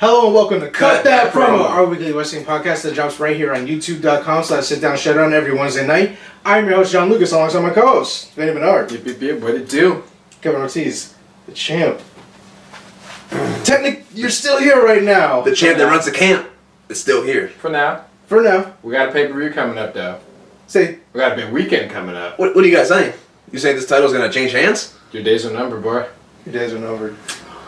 Hello and welcome to Cut That Promo, our weekly wrestling podcast that drops right here on youtube.com/sitdownshowdown every Wednesday night. I'm your host, John Lucas, alongside my co-host, Vinny Bernard. What it do? Kevin Ortiz, the champ. Technically, you're still here right now. The champ that runs the camp is still here. For now. For now. We got a pay-per-view coming up, though. Say, we got a big weekend coming up. What are you guys saying? You saying this title's going to change hands? Your days are numbered, boy. your days are numbered.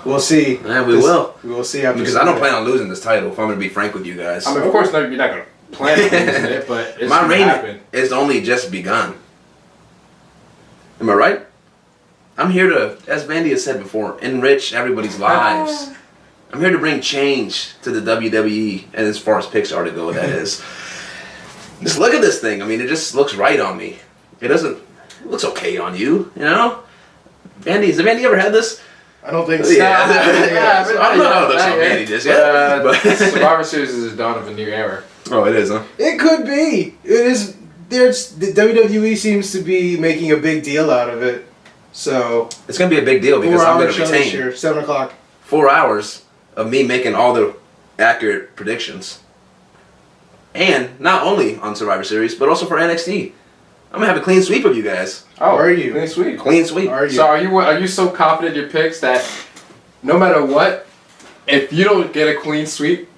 We'll see. Yeah, we will. We will see after. Because I don't plan on losing this title, if I'm going to be frank with you guys. I mean, of course, you're not going to plan on losing it, but it's my reign happen. is only just begun. Am I right? I'm here to, as Vandy has said before, enrich everybody's lives. I'm here to bring change to the WWE, and as far as Pixar to go, that is. Just look at this thing. I mean, it just looks right on me. It looks okay on you, you know? Vandy, has Vandy ever had this? I don't think so. Yeah. I don't know how it looks on Vandy just yet. But Survivor Series is the dawn of a new era. Oh, it is, huh? It could be. It is. The WWE seems to be making a big deal out of it. So it's going to be a big deal because I'm going to retain here, 7 o'clock. 4 hours of me making all the accurate predictions. And not only on Survivor Series, but also for NXT. I'm going to have a clean sweep of you guys. Oh, are you? Clean sweep. Clean sweep. Are you? So are you so confident in your picks that no matter what, if you don't get a clean sweep,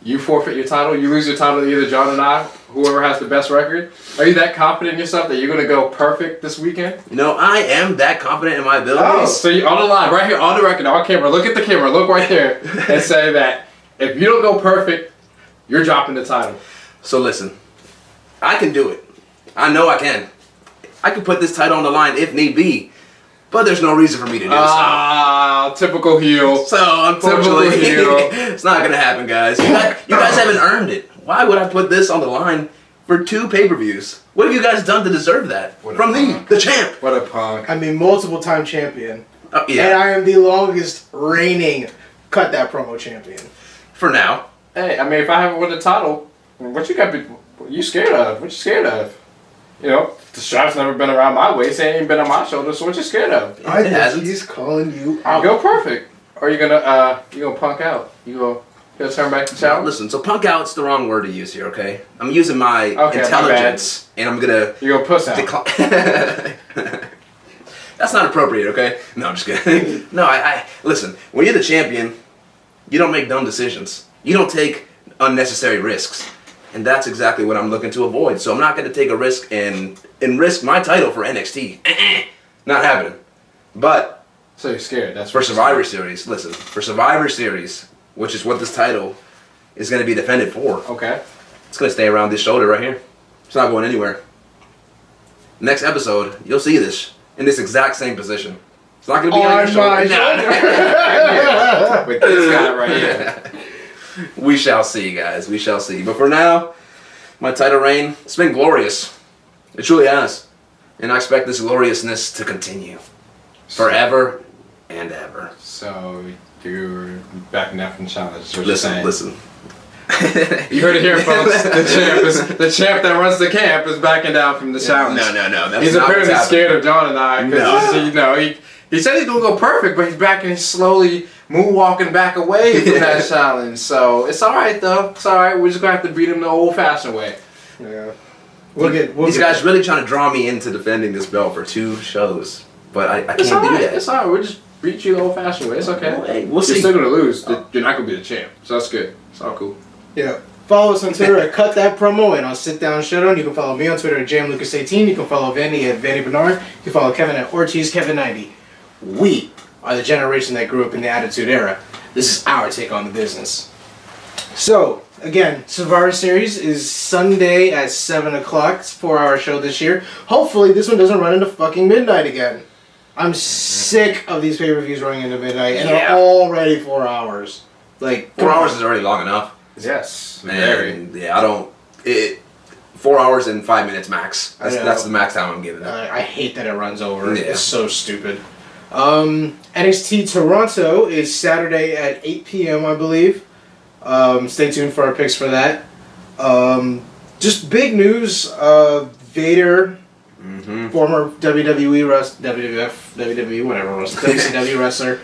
you forfeit your title, you lose your title to either John and I, whoever has the best record? Are you that confident in yourself that you're going to go perfect this weekend? You know, I am that confident in my abilities. Oh, so you on the line, right here, on the record, on camera, look at the camera, look right there, and say that if you don't go perfect, you're dropping the title. So listen, I can do it. I know I can. I can put this title on the line if need be, but there's no reason for me to do so. Typical heel. So unfortunately, Typical heel. It's not gonna happen, guys. You guys haven't earned it. Why would I put this on the line for 2 pay-per-views? What have you guys done to deserve that from me, the champ? What a punk. I mean, multiple-time champion. Yeah. And I am the longest reigning Cut That Promo champion. For now. Hey, I mean, if I haven't won the title, what you scared of? What you scared of? You know, the strap's never been around my waist, it ain't been on my shoulder, so what you scared of? I think he's calling you out. Go perfect. Or you gonna punk out? You gonna turn back the challenge? Listen, so punk out's the wrong word to use here, okay? I'm using my intelligence, and I'm gonna... You gonna puss out. That's not appropriate, okay? No, I'm just kidding. No, I listen, when you're the champion, you don't make dumb decisions. You don't take unnecessary risks. And that's exactly what I'm looking to avoid. So I'm not going to take a risk and risk my title for NXT. Not happening. But So you're scared. That's for Survivor Series, listen, for Survivor Series, which is what this title is going to be defended for, okay. it's going to stay around this shoulder right here. It's not going anywhere. Next episode, you'll see this in this exact same position. It's not going to be on your shoulder. With this guy right here. We shall see, guys. We shall see. But for now, my title reign, it's been glorious. It truly has. And I expect this gloriousness to continue. Forever and ever. So you're backing down from the challenge. Is what Listen. you're saying. You heard it here, folks. The champ that runs the camp is backing down from the challenge. No. That's He's not apparently what's scared of John and I because he said he's gonna go perfect, but he's backing slowly moonwalking back away from that challenge. So it's all right though. It's all right. We're just gonna have to beat him the old-fashioned way. Yeah. These guys really trying to draw me into defending this belt for 2 shows, but I can't do that. It's all right. We'll just beat you the old-fashioned way. It's okay. Well, hey, we'll see. You're still gonna lose. You're not gonna be the champ, so that's good. It's all cool. Yeah. Follow us on Twitter at Cut That Promo and on Sit Down Showdown. You can follow me on Twitter at JamLucas18. You can follow Vandy at Vandy Bernard. You can follow Kevin at OrtizKevin90. We are the generation that grew up in the Attitude Era. This is our take on the business. So, again, Survivor Series is Sunday at 7 o'clock. It's a 4-hour show this year. Hopefully this one doesn't run into fucking midnight again. I'm sick of these pay-per-views running into midnight, and they're already 4 hours. Like 4 hours is already long enough. Yes. And yeah, 4 hours and 5 minutes max. That's the max time I'm giving it. I hate that it runs over. Yeah. It's so stupid. NXT Toronto is Saturday at 8 p.m. I believe. Stay tuned for our picks for that. Just big news. Vader, former WWE wrestler, WWF, WWE, whatever, WCW wrestler,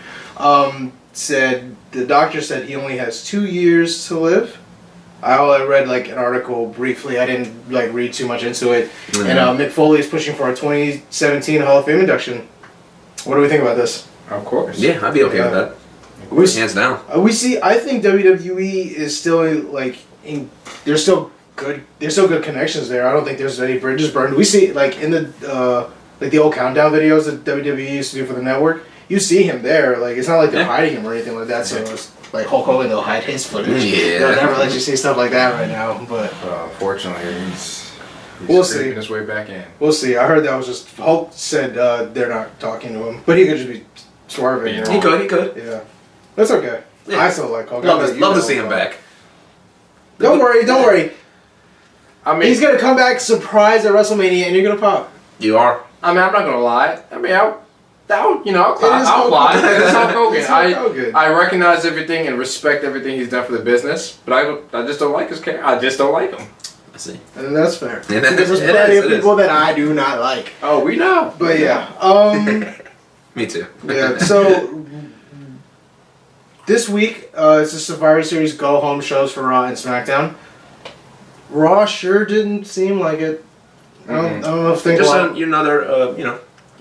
said the doctor said he only has 2 years to live. I read like an article briefly. I didn't like read too much into it. Mm-hmm. And Mick Foley is pushing for a 2017 Hall of Fame induction. What do we think about this? Of course. Yeah, I'd be okay with that. Hands down. I think WWE is still like there's still good connections there. I don't think there's any bridges burned. We see like in the like the old countdown videos that WWE used to do for the network. You see him there. Like it's not like they're hiding him or anything like that. So it's like Hulk Hogan, they'll hide his footage. Yeah. They'll never let you see stuff like that right now. But Fortunately, he's we'll creeping see. his way back in. We'll see. I heard that was just Hulk said they're not talking to him, but he could just be swerving. He could. Yeah, that's okay. Yeah. I still like Hulk. Love to see him back. Don't worry. I mean, He's gonna come back surprise at WrestleMania, and you're gonna pop. You are. I mean, I'm not gonna lie. I mean, I'll cry. It is I'll Hulk lie. Hogan. It's Hulk Hogan. It's Hulk Hogan. I recognize everything and respect everything he's done for the business, but I just don't like his character. I just don't like him. I see. And that's fair. Yeah, Because there's plenty of people that I do not like. Oh, we know. But yeah, Me too. yeah. So this week, it's the Survivor Series go home shows for Raw and SmackDown. Raw sure didn't seem like it. I don't know if things Just like another,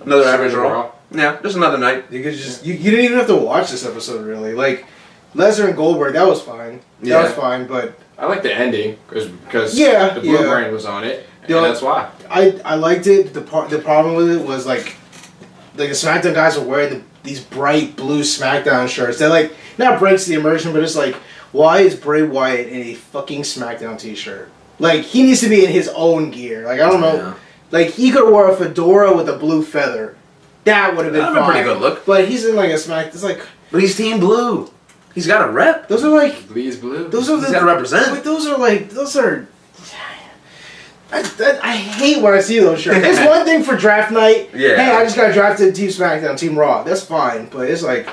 another average Raw. Yeah, just another night. you could just you didn't even have to watch this episode really. Like Lesnar and Goldberg, that was fine. Yeah. That was fine, but I like the ending because Yeah, the Blue yeah. Brain was on it, and The- that's why. I liked it. The problem with it was like the SmackDown guys were wearing these bright blue SmackDown shirts. That like not breaks the immersion, but it's like, why is Bray Wyatt in a fucking SmackDown t-shirt? Like he needs to be in his own gear. Like I don't know. Yeah. Like he could have wore a fedora with a blue feather. That would have been That'd been fine. pretty good look. But he's in like a Smack. It's like But he's Team Blue. He's got a rep. those are like Bleeds blue. those are He's the got to represent. But those are. I hate when I see those shirts. It's one thing for draft night. Yeah. Hey, I just got drafted to Team SmackDown, Team Raw. That's fine. But it's like,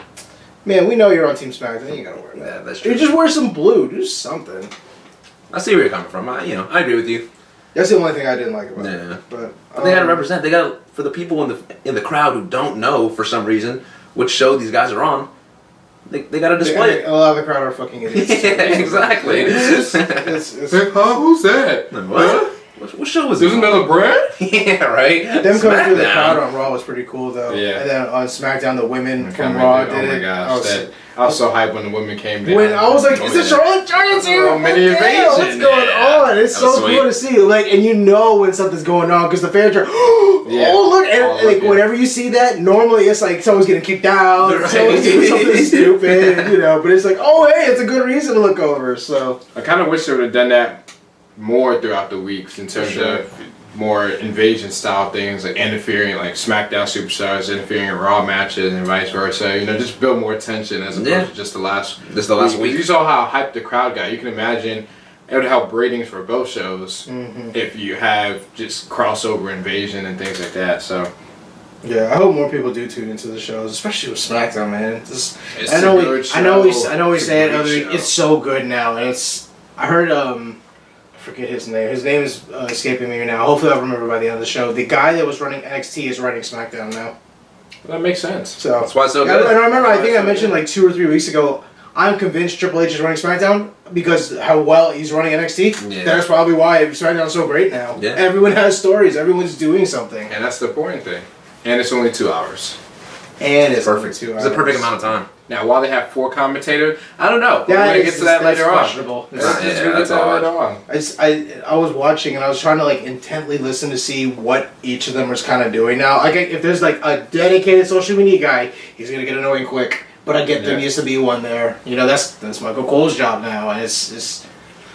man, we know you're on Team SmackDown. You gotta wear that. Yeah, that's true. You just wear some blue. Do something. I see where you're coming from. I agree with you. That's the only thing I didn't like about Yeah. it. But They got to represent. They got to, for the people in the crowd who don't know for some reason which show these guys are on. They got to display it. A lot of the crowd are fucking idiots. Yeah, exactly. It's Who's that? Like, what? What show was There's it? another brand? Yeah, right. them coming through the Smackdown. crowd on Raw was pretty cool though. Yeah. And then on SmackDown, the women Oh from Raw my did it. gosh, I was so hyped when the women came down. When I was like, "Is it Charlotte Jones here? Oh, mini Damn, what's invasion. going Yeah. on?" It's That was so sweet. cool to see. Like, and you know when something's going on because the fans are, Yeah. "Oh look!" And Oh, like yeah. whenever you see that, normally it's like someone's getting kicked out, or Right. someone's doing something stupid, But it's like, "Oh hey, it's a good reason to look over." So I kind of wish they would have done that more throughout the weeks in terms of more invasion style things, like interfering, like SmackDown superstars interfering in Raw matches and vice versa. Just build more tension as opposed to just the last. Just the last week. You saw how hyped the crowd got. You can imagine it would help ratings for both shows if you have just crossover invasion and things like that. So yeah, I hope more people do tune into the shows, especially with SmackDown, man. it's I a know good I know show. we It's a say it great other week. show. It's so good now, and I heard I forget his name. His name is escaping me now. Hopefully, I'll remember by the end of the show. The guy that was running NXT is running SmackDown now. That makes sense. So That's why it's so and good. I remember. I think I mentioned like 2 or 3 weeks ago. I'm convinced Triple H is running SmackDown because how well he's running NXT. Yeah. That's probably why SmackDown's so great now. Yeah. Everyone has stories. Everyone's doing something. And that's the important thing. And it's only 2 hours. And it's Perfect. 2 It's the perfect amount of time. Now, while they have 4 commentators, I don't know. We're That going to is get to that that's later on. questionable. Let's get to that's that odd. later on. I was watching and I was trying to like intently listen to see what each of them was kind of doing now. Like if there's like a dedicated social media guy, he's gonna get annoying quick. But I get there Yeah. used to be one there. That's Michael Cole's job now, and it's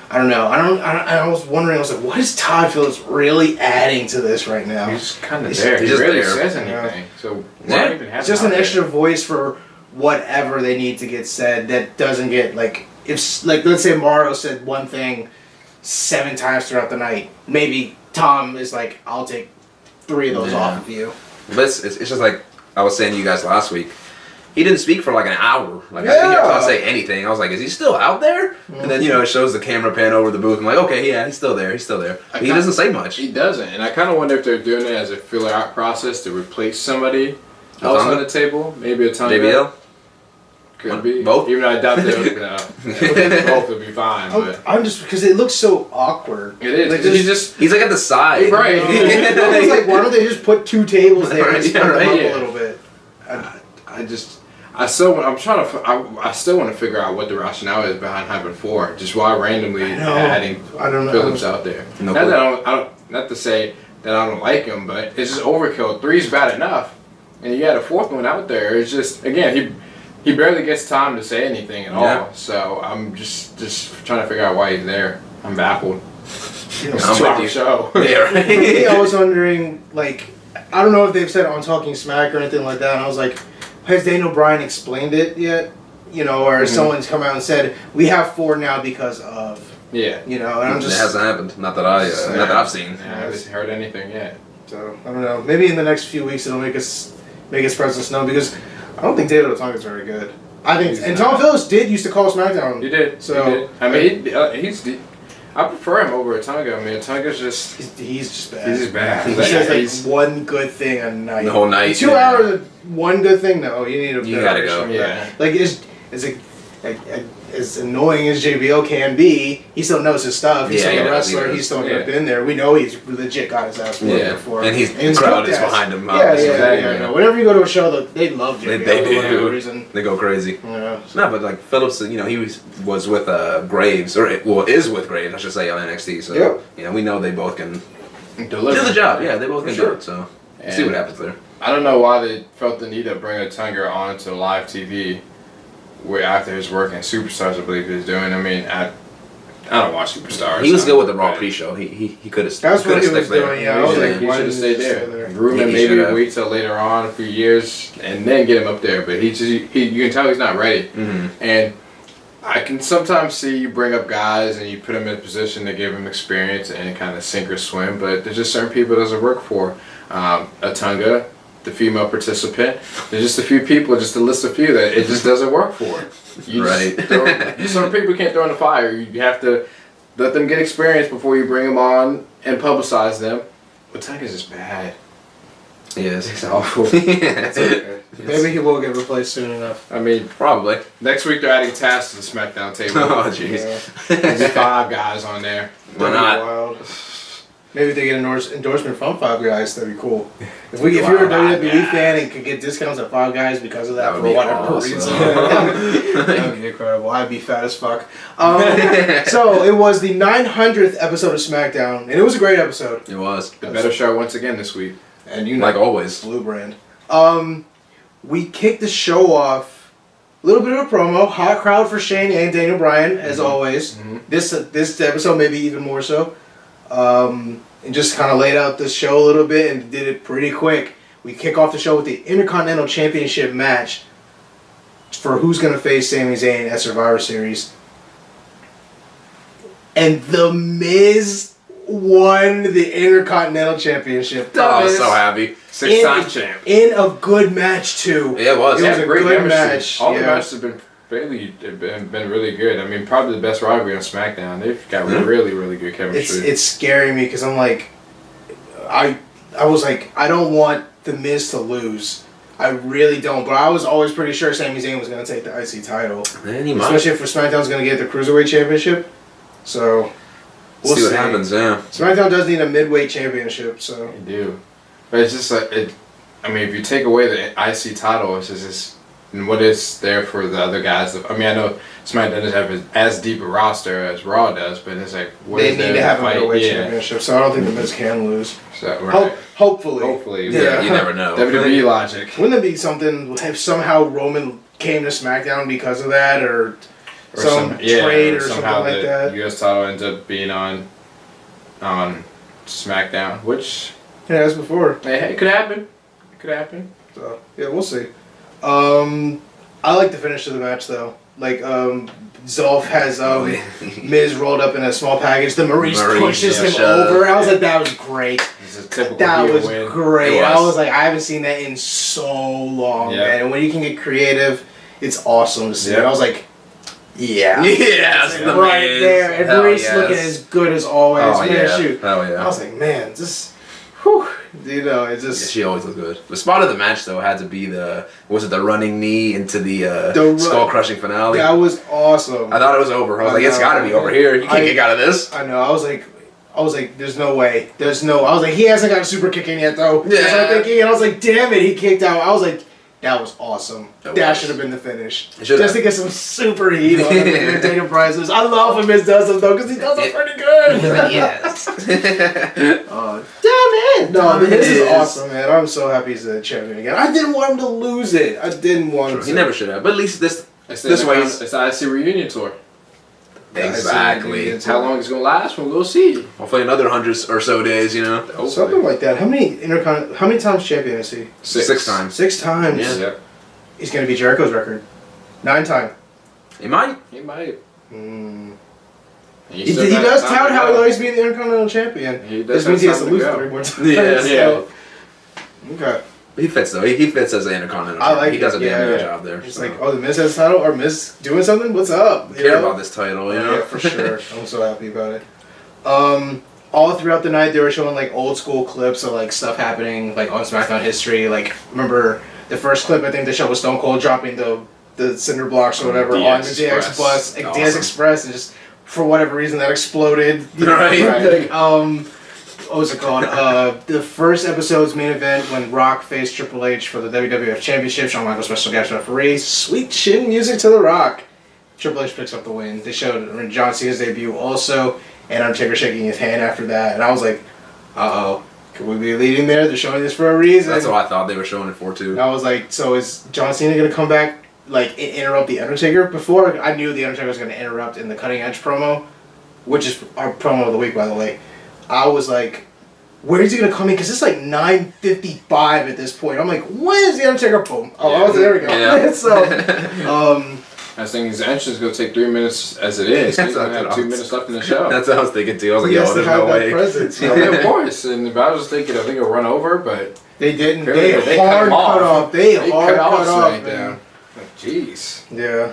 I don't know. I was wondering. I was like, what is Todd Phillips really adding to this right now? He's just kind of He's- there. he's He just rarely there. says anything. So why Yeah. even have It's just him an out extra there? voice for whatever they need to get said that doesn't get like if like let's say Morrow said one thing 7 times throughout the night. Maybe Tom is like, I'll take 3 of those Yeah. off of you. But it's just like I was saying to you guys last week. He didn't speak for like an hour. Like I didn't hear Todd say anything. I was like, is he still out there? And then it shows the camera pan over the booth. I'm like, okay, yeah, he's still there. He's still there. But he doesn't say much. He doesn't. And I kind of wonder if they're doing it as a filler out process to replace somebody else on the table. Maybe a ton JBL. Could be. Both? Even though I doubt both would be fine. But I'm just because it looks so awkward. it is. Like, He's like at the side. Right. I was like, why don't they just put 2 tables there and split them up Yeah. a little bit? I still want to figure out what the rationale is behind having 4. Just why randomly adding I don't know. Phillips out there. No not clue. that I don't, not to say that I don't like him, but it's just overkill. 3's bad enough, and you had a 4th one out there. It's just again he barely gets time to say anything at all. So I'm just trying to figure out why he's there. I'm baffled. You know, It's I'm a with 2-hour you. show. Yeah, right. me, I was wondering, like, I don't know if they've said it on Talking Smack or anything like that, and I was like, has Daniel Bryan explained it yet? You know, or someone's come out and said, we have 4 now because of, Yeah. you know, and I'm just... It hasn't happened. Not that I've seen. Yeah, I haven't heard anything yet. So, I don't know. Maybe in the next few weeks it'll make his presence known, because I don't think David Otunga's very good. I think, and Tom Phillips did used to call SmackDown. He did. So, he did. I mean, I prefer him over Otunga. I mean, Otunga's just... He's just bad. He's just bad. He says like one good thing a night. The whole night. 2 hours of one good thing? No, you need a You better gotta ratio go. of Yeah. that. Like, as annoying as JBL can be, he still knows his stuff. He's Yeah, still he a does, he wrestler. does. He's still Yeah. been there. We know he's legit got his ass worked Yeah. before. And the crowd is cooked ass. behind him. Yeah, obviously. yeah. Whenever you go to a show, they love JBL They for whatever do. reason. They go crazy. Yeah. No, but like Phillips, you know, he was with Graves, or is with Graves, I should say, on NXT. So Yep. you know, we know they both can Deliver. do the job. Yeah, they both For can sure. do it. So we'll see And what happens there. I don't know why they felt the need to bring Otunga onto live TV, where after his work in Superstars, I believe he was doing. I mean, I don't watch Superstars. He was good with the Raw but pre-show. He could have. That's what he was there. doing, yeah. I was like, he why should have didn't stayed he there. stay there? Ruben He maybe should've. wait till later on, a few years, and then get him up there. But you can tell he's not ready. Mhm. And I can sometimes see you bring up guys and you put them in a position to give them experience and kind of sink or swim. But there's just certain people it doesn't work for. Otunga, the female participant, there's just a few people, just to list a few that it just doesn't work for. Right. Some people you can't throw in the fire. You have to let them get experience before you bring them on and publicize them. Otunga's just bad. He is. He's awful. That's okay. Maybe he will get replaced soon enough. I mean, Probably. next week they're adding Taz to the SmackDown table. Oh jeez. There'll be 5 guys on there. Why That'd be not? wild. Maybe if they get an endorsement from 5 Guys, that'd be cool. If you're a WWE fan and could get discounts at 5 Guys because of that, That for would be whatever awesome. reason, that would be incredible. I'd be fat as fuck. So it was the 900th episode of SmackDown, and it was a great episode. It was. The better show once again this week. And you know, Like always. Blue Brand. We kicked the show off. A little bit of a promo, hot crowd for Shane and Daniel Bryan, as always. Mhm. This episode maybe even more so. And just kind of laid out the show a little bit and did it pretty quick. We kick off the show with the Intercontinental Championship match for who's going to face Sami Zayn at Survivor Series. And The Miz won the Intercontinental Championship. Oh, I was Miz so happy. 6-time champ. in a good match too. Yeah, it was. It was Yeah, a great good chemistry. match. All the yeah. matches have been really good. I mean, probably the best rivalry on SmackDown. They've got really, really good chemistry. It's scaring me because I'm like, I was like, I don't want The Miz to lose. I really don't. But I was always pretty sure Sami Zayn was going to take the IC title, Man, he might. especially if SmackDown's going to get the Cruiserweight Championship. So we'll see what happens. Yeah. SmackDown does need a midweight championship. So They do. But it's just like, I mean, if you take away the IC title, it's just and what is there for the other guys? I mean, I know SmackDown doesn't have as deep a roster as Raw does, but it's like, what they is need there to have a fight? middleweight Yeah. championship. So I don't think The Miz can lose. So, right. Hopefully. Hopefully. Yeah. You never know. WWE logic. Wouldn't it be something if somehow Roman came to SmackDown because of that, or some trade or something somehow like the that? U.S. title ends up being on SmackDown, which Yeah, as before. it could happen. It could happen. So yeah, we'll see. I like the finish of the match though. Like Zolf has Miz rolled up in a small package. The Maurice pushes him shove. over. I was like, that was great. It's a typical That heel was win. great. It was. I was like, I haven't seen that in so long, Yeah. man. And when you can get creative, it's awesome to see. Yeah. I was like, yeah. Yes, That's the right Miz. there. And Hell Maurice yes. looking as good as always. Oh Man, yeah. shoot. Oh I yeah. was like, man, this, whew. You know, it's Yeah, just she always looked good. The spot of the match though had to be the running knee into the skull crushing finale. that was awesome. I thought it was over. I was like, it's got to be over here. You can't kick out of this. I know. I was like, there's no way. I was like, he hasn't got a super kick in yet though. Yeah. That's what I'm thinking, and I was like, damn it, he kicked out. I was like, that was awesome. That was. should have been the finish. It should Just to get some super heat on the Undertaker prizes. I love when Miz does them though, because he does them pretty good. Yes. Damn it! No, Damn this is it. awesome, man. I'm so happy he's the champion again. I didn't want him to lose it. I didn't want him to. He never should have. But at least this way. It's the IC reunion tour. Exactly. How long it's gonna last? We'll go see. Hopefully another 100 or so days. You know. Something like that. How many times champion is he? 6 times. 6 times. Yeah. Yep. He's gonna be Jericho's record. 9 times. He might. He might. He does tout how he'll always be the Intercontinental Champion. He does This means he has to have time lose to 3 go. more times. Yeah. So, okay. He fits though. He fits as an Intercontinental. I like He does a it, damn good yeah. job there. It's so. like, oh, the Miz has a title, or Miz doing something? What's up? I care about this title, you know? Yeah, for sure. I'm so happy about it. All throughout the night, they were showing like old school clips of like stuff happening like on SmackDown history. Like, remember the first clip? I think they showed was Stone Cold dropping the cinder blocks or whatever on the DX bus, like, Awesome. DX Express, and just for whatever reason that exploded. You know? Right. Like, what was it called? The first episode's main event when Rock faced Triple H for the WWF Championship. Shawn Michaels special guest referee. Sweet chin music to The Rock. Triple H picks up the win. They showed John Cena's debut also, and Undertaker shaking his hand after that. And I was like, uh-oh, could we be leading there? They're showing this for a reason. That's what I thought they were showing it for too. And I was like, so is John Cena going to come back, like, interrupt The Undertaker? Before, I knew The Undertaker was going to interrupt in the Cutting Edge promo, which is our promo of the week, by the way. I was like, where is he going to come in? Because it's like 9:55 at this point. I'm like, when is The Undertaker? Boom. Oh, there we go. Yeah. I was thinking his entrance is going to take 3 minutes as it is. He's going to have 2 minutes left in the show. That's what I was thinking too. I was like, He has yo, to there's have no that way. presence. Yeah, of course. And I was just thinking, I think it'll run over, but They didn't. Clearly, They cut hard him off. cut off. They hard cut off, SmackDown. man. Like, jeez. Yeah.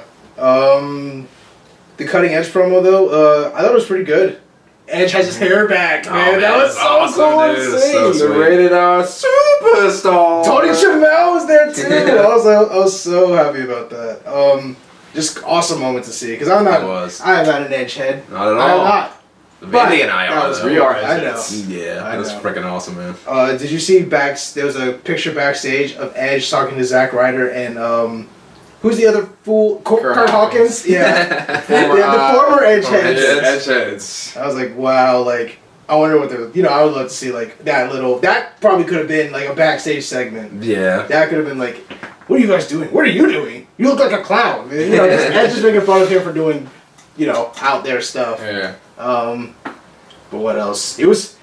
The Cutting Edge promo, though, I thought it was pretty good. Edge has his hair back, man. man, That was that's so awesome, cool dude. to So see. The sweet. rated R superstar. Tony Schiavone was there too. I was so happy about that. Just awesome moment to see because I am not an Edge head. Not at I am all. not. Vandy and I that are. was though. we are. I know. Yeah, I that's know. freaking awesome, man. Did you see there was a picture backstage of Edge talking to Zack Ryder and who's the other fool? Kurt Hawkins. Yeah. The former Edge heads. Edge heads. I was like, wow, like, I wonder what they're, I would love to see, like, that probably could have been, like, a backstage segment. Yeah. That could have been, like, what are you guys doing? What are you doing? You look like a clown. Edge just making fun of him for doing, out there stuff. Yeah. But what else? It was,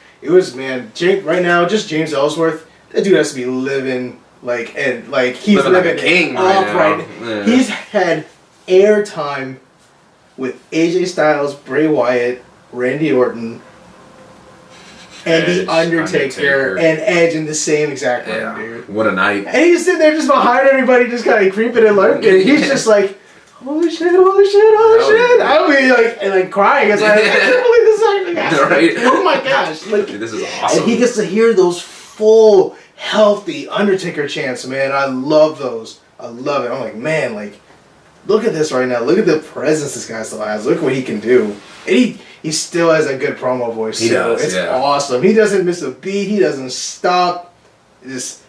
man, right now, just James Ellsworth, that dude has to be living, like, and, like, he's Living like a living king up right now. Yeah. He's had airtime with AJ Styles, Bray Wyatt, Randy Orton, and Edge, The Undertaker, and Edge in the same exact room, Yeah. dude. What a night. And he's sitting there just behind everybody, just kind of creeping and lurking. He's just like, holy shit, holy shit, holy Hell shit. yeah. I would be like crying. It's like, I can't believe this actually happened. Right? Oh my gosh. Like, Dude, this is awesome. and he gets to hear those full, healthy Undertaker chants, man. I love those. I love it. I'm like, man, like, look at this right now. Look at the presence this guy still has. Look what he can do. And he still has a good promo voice. He does, It's yeah. awesome. He doesn't miss a beat. He doesn't stop. Just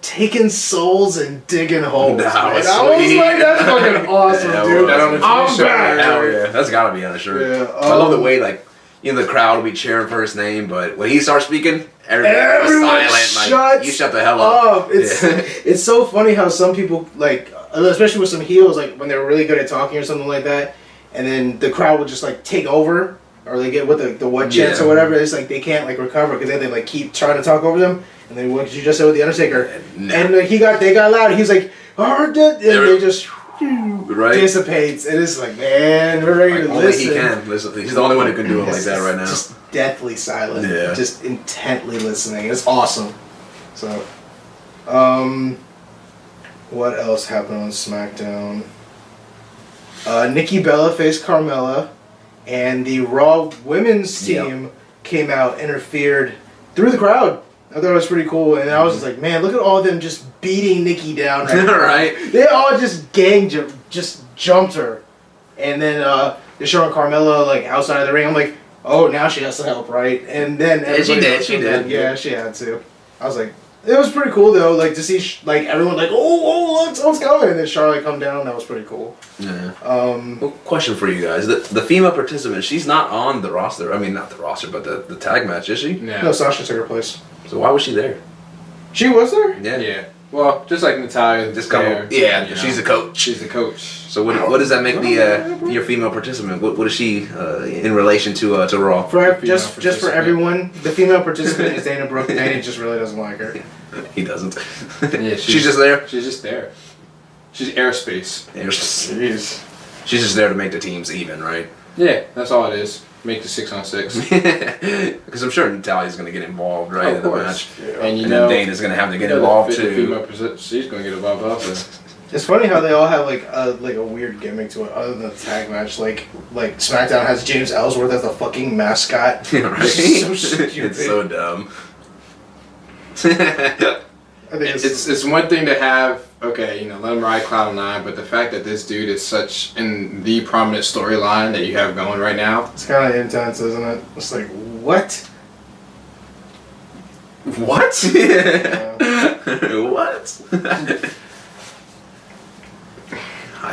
taking souls and digging holes. That man. was I was sweet. like, that's fucking awesome, Yeah, dude. that was I'm awesome. back. Hell yeah. That's gotta be on the shirt. Yeah, I love the way, like, the crowd will be cheering for his name, but when he starts speaking, everyone Everyone silent. shuts Like, you shut the hell up. It's so funny how some people, like, especially with some heels, like when they're really good at talking or something like that, and then the crowd will just like take over, or they get with the what chants or whatever. It's like they can't like recover because then they like keep trying to talk over them, and then what you just said with the Undertaker, and like they got loud. And he's like, and they just dissipates, and it's like, man, we're ready to only listen. he can. Listen. He's the only one who can do it like that right now. Just deathly silent, Yeah. just intently listening. It's awesome. So, what else happened on SmackDown? Nikki Bella faced Carmella, and the Raw women's team came out, interfered through the crowd. I thought it was pretty cool, and I was just like, man, look at all of them just beating Nikki down right now. Right. They all just just jumped her. And then they're showing Carmella, like, outside of the ring. I'm like, oh, now she has to help, right? And then she did. Yeah, she had to. I was like, it was pretty cool, though, like, to see, like, everyone, like, oh, look, someone's coming. And then Charlotte come down. That was pretty cool. Yeah. Well, question for you guys. The female participant, she's not on the roster. I mean, not the roster, but the tag match, is she? No, Sasha took her place. So why was she there? She was there? Yeah. Well, just like Natalia. Just come. Yeah, she's the coach. She's the coach. So what does that make your female participant? What is she in relation to Raw? Just for everyone, the female participant is Dana Brooke, and Dana just really doesn't like her. He doesn't. Yeah, she's just there. She's just there. She's airspace. Jeez. She's just there to make the teams even, right? Yeah, that's all it is. Make the 6-on-6. Because I'm sure Natalia's going to get involved, right, in the match. Yeah. And then Dana's going to have to get involved the too. female, she's going to get involved also. It's funny how they all have like a weird gimmick to it, other than the tag match. Like SmackDown has James Ellsworth as the fucking mascot. Right? It's so stupid. It's so dumb. I think it's one thing to have, okay, let him ride Cloud9, but the fact that this dude is such in the prominent storyline that you have going right now. It's kind of intense, isn't it? It's like, what? What? What?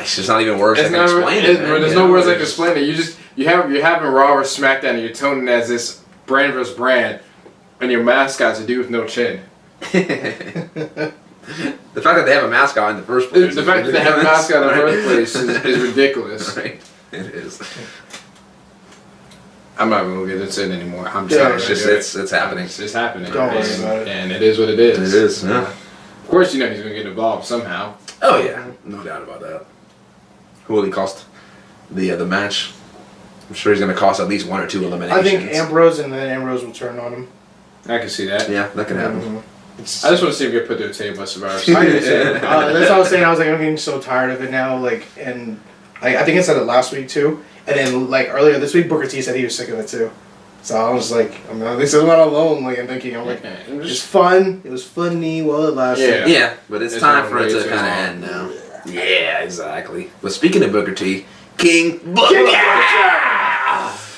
It's just not even words I can explain it. There's no words I can explain it. You're having Raw or SmackDown and you're toning as this brand versus brand, and your mascot's a dude with no chin. The fact that they have a mascot in the first place. The fact that they have a mascot in the first place is ridiculous. Right. It is. I'm not even gonna get into it anymore. I'm sorry. It's it's happening. It's happening. Don't worry about it. And it is what it is. It is. Yeah. Of course, he's gonna get involved somehow. Oh yeah, no doubt about that. Who will he cost the match? I'm sure he's gonna cost at least 1 or 2 eliminations. I think Ambrose, and then Ambrose will turn on him. I can see that. Yeah, that can happen. I just want to see him get put to the table at Survivor Series. I do too. That's what I was saying. I was like, I'm getting so tired of it now. Like, and I think I said it last week too. And then like earlier this week, Booker T said he was sick of it too. So I was like, I'm not alone. Like I'm thinking, I'm like, it was fun. It was funny while it lasted. Yeah, but it's time for it to kind of end now. Yeah, exactly. But speaking of Booker T, King Booker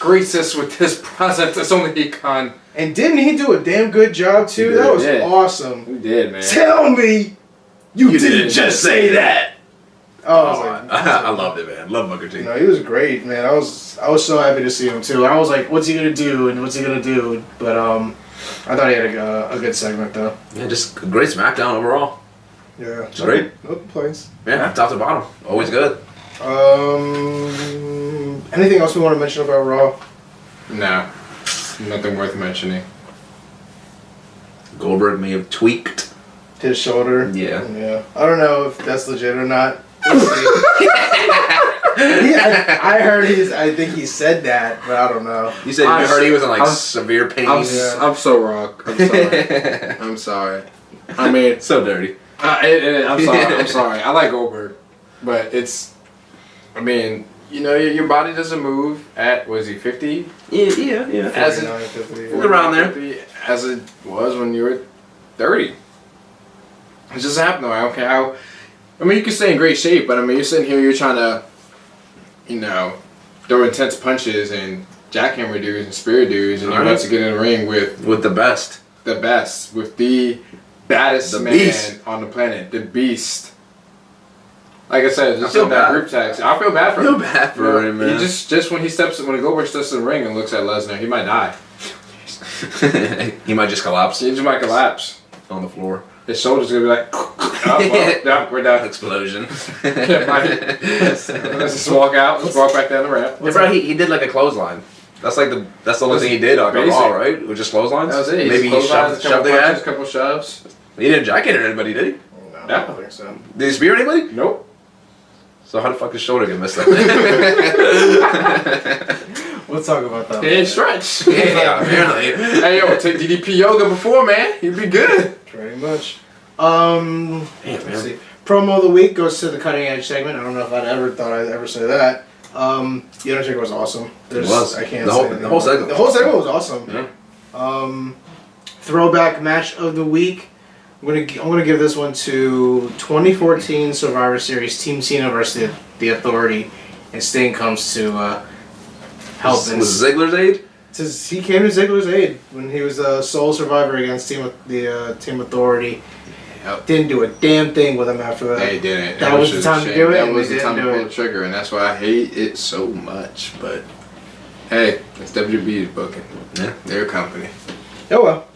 greets us with his presence. That's only he can. And didn't he do a damn good job too? That was awesome. He did, man. Tell me you didn't just say that. Oh, I loved it, man. Love Booker T. No, he was great, man. I was so happy to see him too. I was like, what's he gonna do and what's he gonna do? But I thought he had a good segment though. Yeah, just a great SmackDown overall. Yeah, it's great. No complaints. Yeah, top to bottom, always good. Anything else we want to mention about Raw? No, nothing worth mentioning. Goldberg may have tweaked his shoulder. Yeah. I don't know if that's legit or not. I heard I think he said that, but I don't know. You said you heard he was in like severe pain. I'm so wrong. I'm sorry. I'm sorry. I mean, so dirty. I'm sorry. I'm sorry. I like Goldberg, but it's. I mean, your body doesn't move at, was he 50? Yeah. As 50. Around there. 50, as it was when you were 30. It just happened though. I don't care how. I mean, you can stay in great shape, but I mean, you're sitting here, you're trying to, throw intense punches and jackhammer dudes and spear dudes, and you're about to get in the ring with the best. The best. With the baddest man on the planet. The Beast. Like I said, just in that group text, I feel bad for him. I feel bad for him, man. He just when Goldberg steps in the ring and looks at Lesnar, he might die. He might just collapse. He just might collapse on the floor. His shoulder's gonna be like, we're done. Explosion. Let's just walk out. Let's walk back down the ramp. Yeah, bro, he did like a clothesline. That's the only thing he did on Raw, right? With just clotheslines. That was it. Maybe he shoved the guy. A couple shoves. He didn't jacket anybody, did he? No, I Yeah. don't think so. Did he spear anybody? Nope. So how the fuck his shoulder get messed up? We'll talk about that. He ain't stretch. Yeah, apparently. Hey yo, take DDP yoga before, man. You'd be good. Pretty much. Damn, Let's see. Promo of the week goes to the cutting edge segment. I don't know if I'd ever thought I'd ever say that. The Undertaker was awesome. It was. I can't the say whole segment. The whole segment was awesome. Yeah. throwback match of the week. I'm gonna give this one to 2014 Survivor Series Team Cena versus the Authority, and Sting comes to help. Was Ziggler's aid? He came to Ziggler's aid when he was a sole survivor against Team Authority. Yep. Didn't do a damn thing with him after that. They didn't. That was the time to do it. That and was they the time to didn't do pull it. the trigger, and that's why I hate it so much. But hey, it's WWE's booking. Yeah. Their company. Oh well.